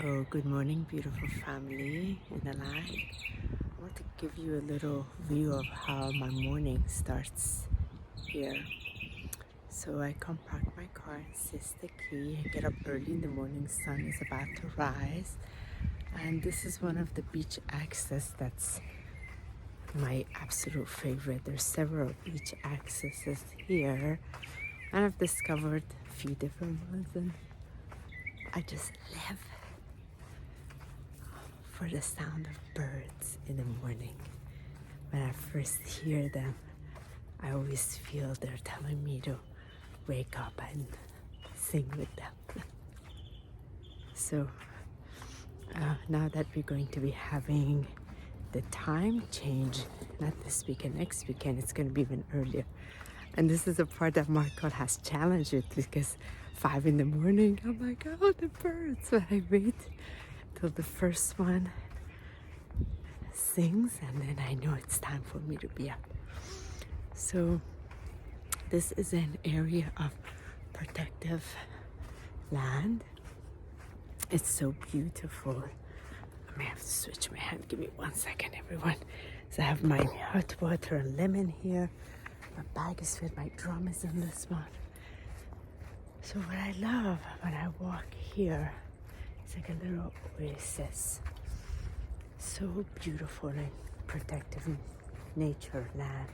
So, good morning, beautiful family in the land. I want to give you a little view of how my morning starts here. So, I come park my car in Siesta Key. I get up early in the morning, sun is about to rise, and this is one of the beach access that's my absolute favorite. There's several beach accesses here, and I've discovered a few different ones, and I just live for the sound of birds in the morning. When I first hear them, I always feel they're telling me to wake up and sing with them. So now that we're going to be having the time change, not this weekend, next weekend, it's going to be even earlier. And this is a part that Marco has challenged it because 5 in the morning, I'm like, oh, the birds. But I wait till the first one sings, and then I know it's time for me to be up. So this is an area of protective land. It's so beautiful. I may have to switch my hand. Give me 1 second, everyone. So I have my hot water and lemon here. My bag is filled. My drum is in this one. So what I love when I walk here, it's like a little oasis. So beautiful and protective nature land.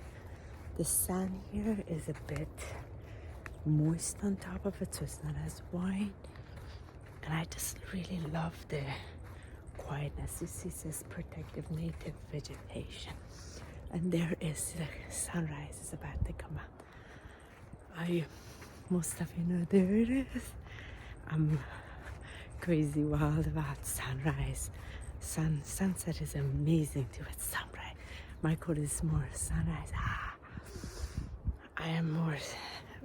The sand here is a bit moist on top of it, so it's not as white. And I just really love the quietness. You see, it says protective native vegetation. And there is the sunrise is about to come up. Most of you know, there it is. I'm crazy wild about sunrise. Sunset is amazing too, but sunrise. Michael is more sunrise. I am more,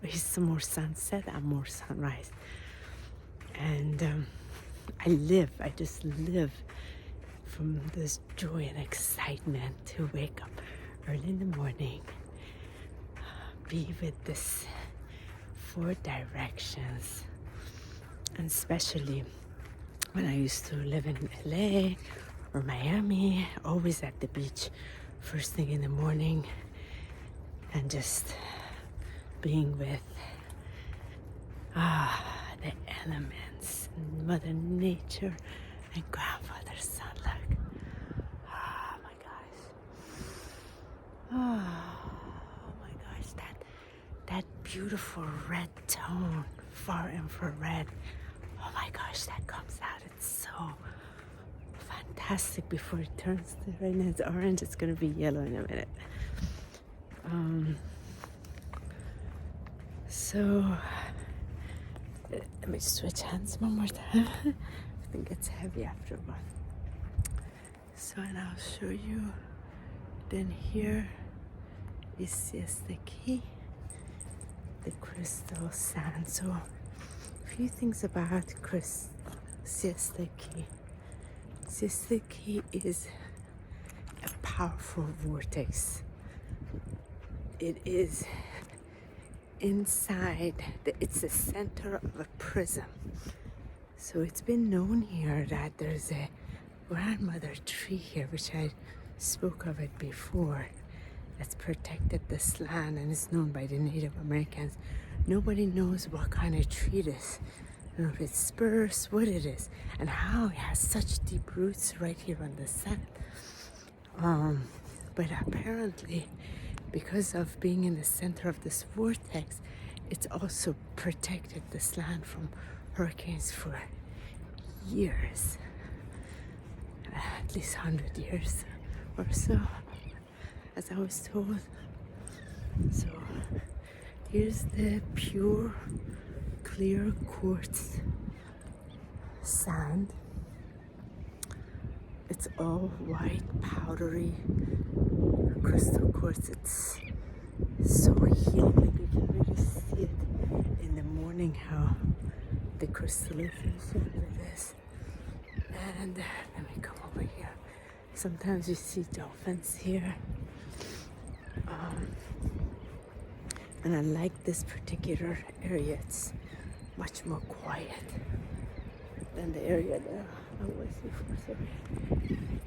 he's more sunset, I'm more sunrise. And I just live from this joy and excitement to wake up early in the morning, be with this 4 directions, and especially when I used to live in LA or Miami, always at the beach first thing in the morning and just being with the elements, Mother Nature, and Grandfather Sun. Look. Oh my gosh. Oh my gosh, that beautiful red tone, far infrared. Oh my gosh, that comes out. It's so fantastic before it turns to, right now it's orange, it's gonna be yellow in a minute. So let me switch hands one more time. I think it's heavy after one. So, and I'll show you. Then here is Siesta Key, the crystal sand. So a few things about Siesta Key. Siesta Key is a powerful vortex. It is inside, it's the center of a prism. So it's been known here that there's a grandmother tree here, which I spoke of it before, that's protected this land and is known by the Native Americans. Nobody knows what kind of tree it is. I don't know if it's spruce, what it is, and how it has such deep roots right here on the sand. But apparently, because of being in the center of this vortex, it's also protected this land from hurricanes for years, at least 100 years or so, as I was told. So here's the pure, clear quartz sand. It's all white, powdery crystal quartz. It's so healing. Like you can really see it in the morning how the crystallization of this. And let me come over here. Sometimes you see dolphins here. And I like this particular area. It's much more quiet. than the area that I was before.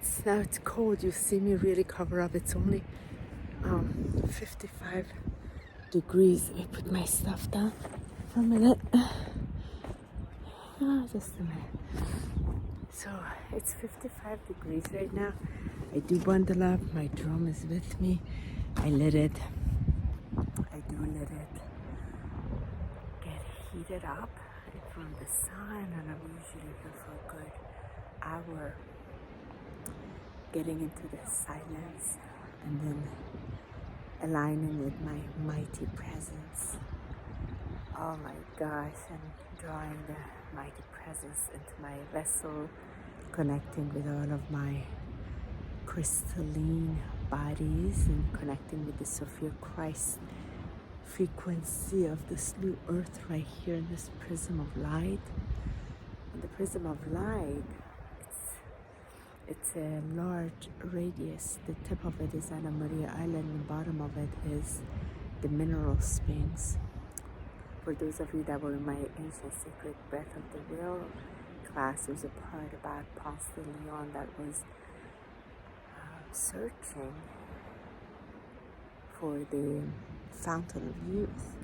So now it's cold. You see me really cover up. It's only 55 degrees. Let me put my stuff down for a minute. Just a minute. So it's 55 degrees right now. I do bundle up. My drum is with me. I do let it get heated up from the sun, and I'm usually here for a good hour, getting into the silence and then aligning with my mighty presence. Oh my gosh, and drawing the mighty presence into my vessel, connecting with all of my crystalline bodies and connecting with the Sophia Christ frequency of this new earth right here in this prism of light. And the prism of light, it's a large radius. The tip of it is Anna Maria Island, the bottom of it is the mineral springs. For those of you that were in my ancient sacred breath of the will class, there's a part about Ponce de Leon that was searching for the fountain of youth.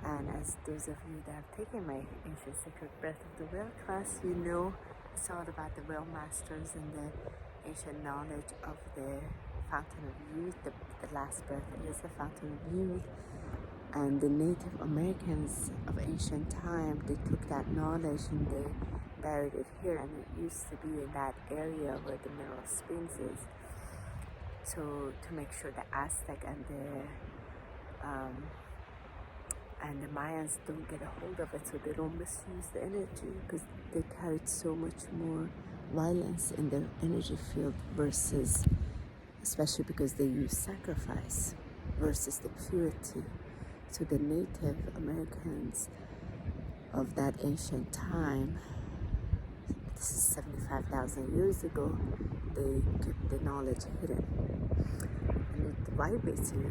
And as those of you that have taken my ancient sacred breath of the will class, you know it's all about the well masters and the ancient knowledge of the fountain of youth. The last breath is the fountain of youth. And the Native Americans of ancient time, they took that knowledge and they buried it here, and it used to be in that area where the mineral springs is. So to make sure the Aztec and the Mayans don't get a hold of it, so they don't misuse the energy, because they carried so much more violence in their energy field versus, especially because they use sacrifice versus the purity. So the Native Americans of that ancient time, this is 75,000 years ago, they kept the knowledge hidden. And it vibrates you.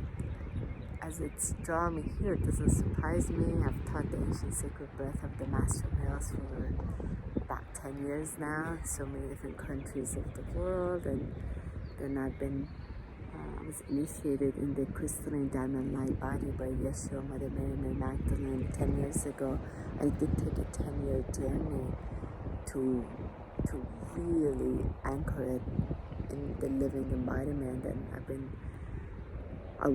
As it's drawn me here, it doesn't surprise me. I've taught the ancient sacred breath of the master males for about 10 years now, in so many different countries of the world. And then I was initiated in the crystalline diamond light body by Yeshua, Mother Mary, Mary Magdalene 10 years ago. I did take a 10-year journey to really anchor it in the living embodiment. And I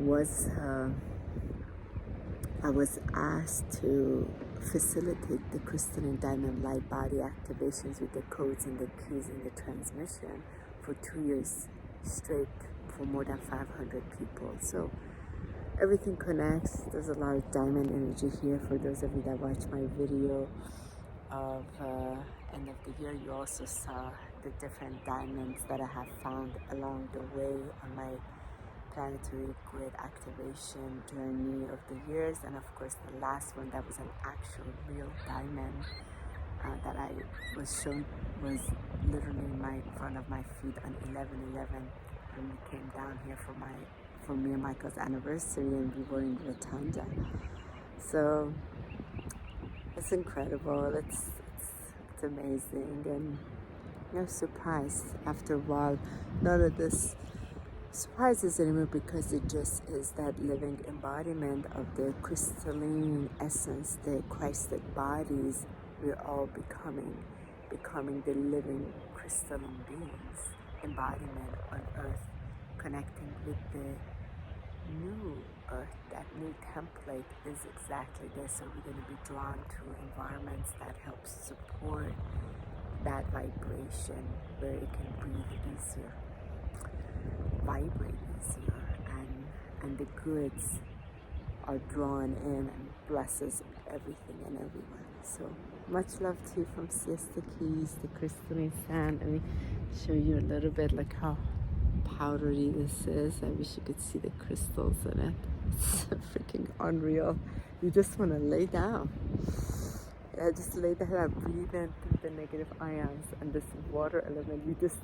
was asked to facilitate the crystalline diamond light body activations with the codes and the keys and the transmission for 2 years straight for more than 500 people. So everything connects. There's a lot of diamond energy here. For those of you that watched my video of end of the year, you also saw the different diamonds that I have found along the way on my planetary grid activation journey of the years. And of course the last one that was an actual real diamond that I was shown was literally in front of my feet on 11/11 when we came down here for me and Michael's anniversary, and we were in Rotunda. So it's incredible. It's amazing, and you're surprised after a while. None of this surprises anymore, because it just is that living embodiment of the crystalline essence, the Christed bodies. We're all becoming the living crystalline beings, embodiment on earth, connecting with the new earth. That new template is exactly this. So we're going to be drawn to environments that help support that vibration, where it can breathe easier, vibrate easier, and the goods are drawn in and blesses everything and everyone. So much love to you from Siesta Keys, the crystalline sand. Let me show you a little bit like how powdery this is. I wish you could see the crystals in it. It's freaking unreal. You just want to lay down. I just lay the head, breathe in through the negative ions and this water element. You just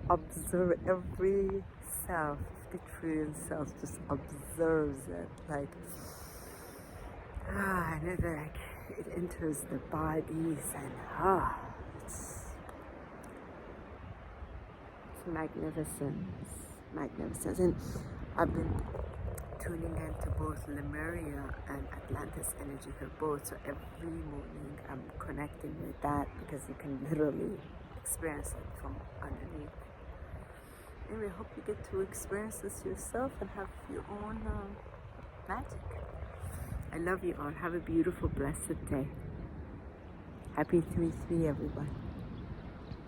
observe every cell, 50 trillion cells just observes it. Like, and it enters the bodies, and magnificence. Magnificence. And I've been tuning into both Lemuria and Atlantis energy here both. So every morning I'm connecting with that because you can literally experience it from underneath. Anyway, I hope you get to experience this yourself and have your own magic. I love you all. Have a beautiful, blessed day. Happy 3-3, everyone.